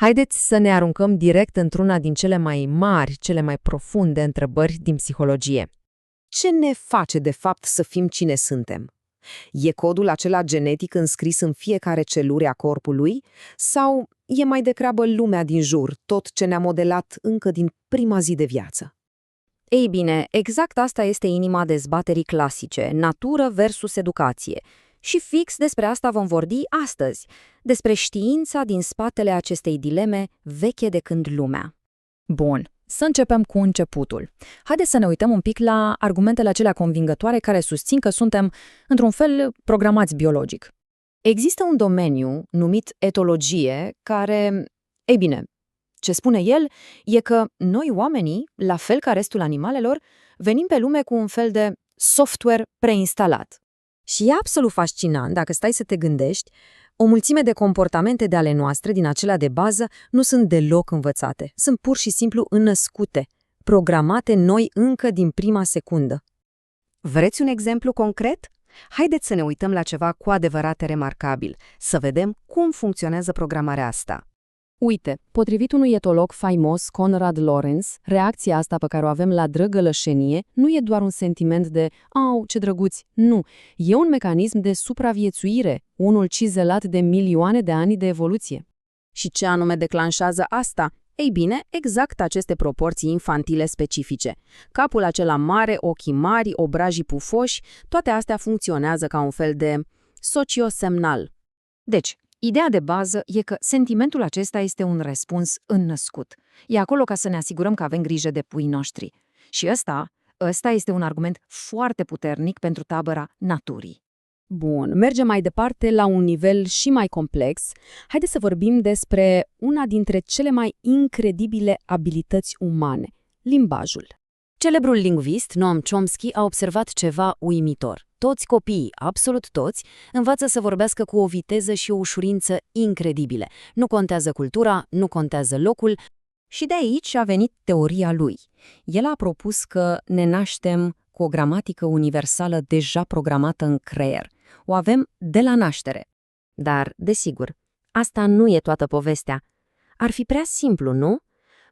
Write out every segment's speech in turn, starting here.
Haideți să ne aruncăm direct într-una din cele mai mari, cele mai profunde întrebări din psihologie. Ce ne face, de fapt, să fim cine suntem? E codul acela genetic înscris în fiecare celură a corpului? Sau e mai degrabă lumea din jur, tot ce ne-a modelat încă din prima zi de viață? Ei bine, exact asta este inima dezbaterii clasice, natură versus educație. Și fix despre asta vom vorbi astăzi, despre știința din spatele acestei dileme veche de când lumea. Bun, să începem cu începutul. Haideți să ne uităm un pic la argumentele acelea convingătoare care susțin că suntem, într-un fel, programați biologic. Există un domeniu numit etologie care, ei bine, ce spune el e că noi oamenii, la fel ca restul animalelor, venim pe lume cu un fel de software preinstalat. Și e absolut fascinant, dacă stai să te gândești, o mulțime de comportamente de ale noastre din acelea de bază nu sunt deloc învățate, sunt pur și simplu înnăscute, programate noi încă din prima secundă. Vreți un exemplu concret? Haideți să ne uităm la ceva cu adevărat remarcabil, să vedem cum funcționează programarea asta. Uite, potrivit unui etolog faimos, Konrad Lorenz, reacția asta pe care o avem la drăgălășenie nu e doar un sentiment de „au, ce drăguți”, nu, e un mecanism de supraviețuire, unul cizelat de milioane de ani de evoluție. Și ce anume declanșează asta? Ei bine, exact aceste proporții infantile specifice. Capul acela mare, ochii mari, obrajii pufoși, toate astea funcționează ca un fel de sociosemnal. Deci, ideea de bază e că sentimentul acesta este un răspuns înnăscut. E acolo ca să ne asigurăm că avem grijă de puii noștri. Și ăsta este un argument foarte puternic pentru tabăra naturii. Bun, mergem mai departe la un nivel și mai complex. Haideți să vorbim despre una dintre cele mai incredibile abilități umane, limbajul. Celebrul lingvist Noam Chomsky a observat ceva uimitor. Toți copiii, absolut toți, învață să vorbească cu o viteză și o ușurință incredibile. Nu contează cultura, nu contează locul. Și de aici a venit teoria lui. El a propus că ne naștem cu o gramatică universală deja programată în creier. O avem de la naștere. Dar, desigur, asta nu e toată povestea. Ar fi prea simplu, nu?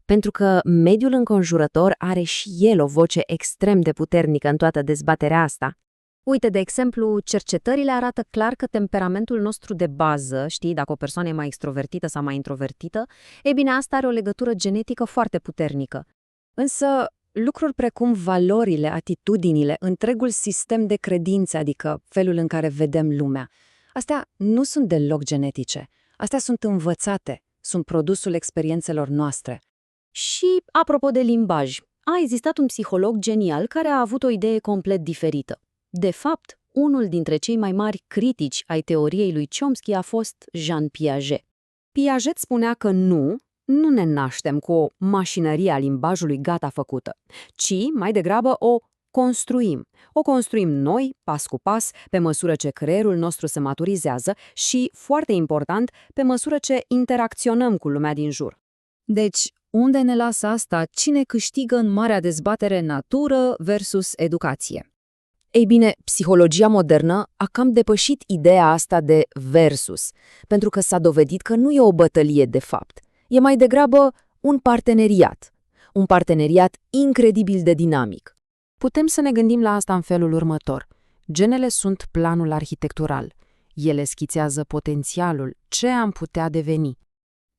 Pentru că mediul înconjurător are și el o voce extrem de puternică în toată dezbaterea asta. Uite, de exemplu, cercetările arată clar că temperamentul nostru de bază, știi, dacă o persoană e mai extrovertită sau mai introvertită, e bine, asta are o legătură genetică foarte puternică. Însă, lucruri precum valorile, atitudinile, întregul sistem de credințe, adică felul în care vedem lumea, astea nu sunt deloc genetice. Astea sunt învățate, sunt produsul experiențelor noastre. Și, apropo de limbaj, a existat un psiholog genial care a avut o idee complet diferită. De fapt, unul dintre cei mai mari critici ai teoriei lui Chomsky a fost Jean Piaget. Piaget spunea că nu ne naștem cu o mașinărie a limbajului gata făcută, ci, mai degrabă, o construim. O construim noi, pas cu pas, pe măsură ce creierul nostru se maturizează și, foarte important, pe măsură ce interacționăm cu lumea din jur. Deci, unde ne lasă asta? Cine câștigă în marea dezbatere natură versus educație? Ei bine, psihologia modernă a cam depășit ideea asta de versus, pentru că s-a dovedit că nu e o bătălie de fapt. E mai degrabă un parteneriat incredibil de dinamic. Putem să ne gândim la asta în felul următor. Genele sunt planul arhitectural. Ele schițează potențialul, ce am putea deveni.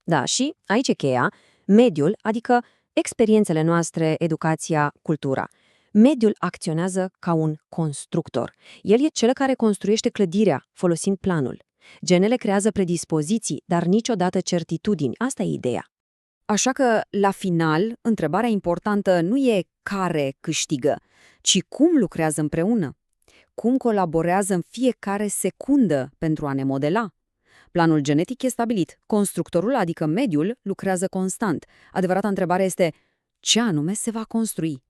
Da, și aici e cheia, mediul, adică experiențele noastre, educația, cultura. Mediul acționează ca un constructor. El e cel care construiește clădirea, folosind planul. Genele creează predispoziții, dar niciodată certitudini. Asta e ideea. Așa că, la final, întrebarea importantă nu e care câștigă, ci cum lucrează împreună. Cum colaborează în fiecare secundă pentru a ne modela. Planul genetic e stabilit. Constructorul, adică mediul, lucrează constant. Adevărata întrebare este ce anume se va construi.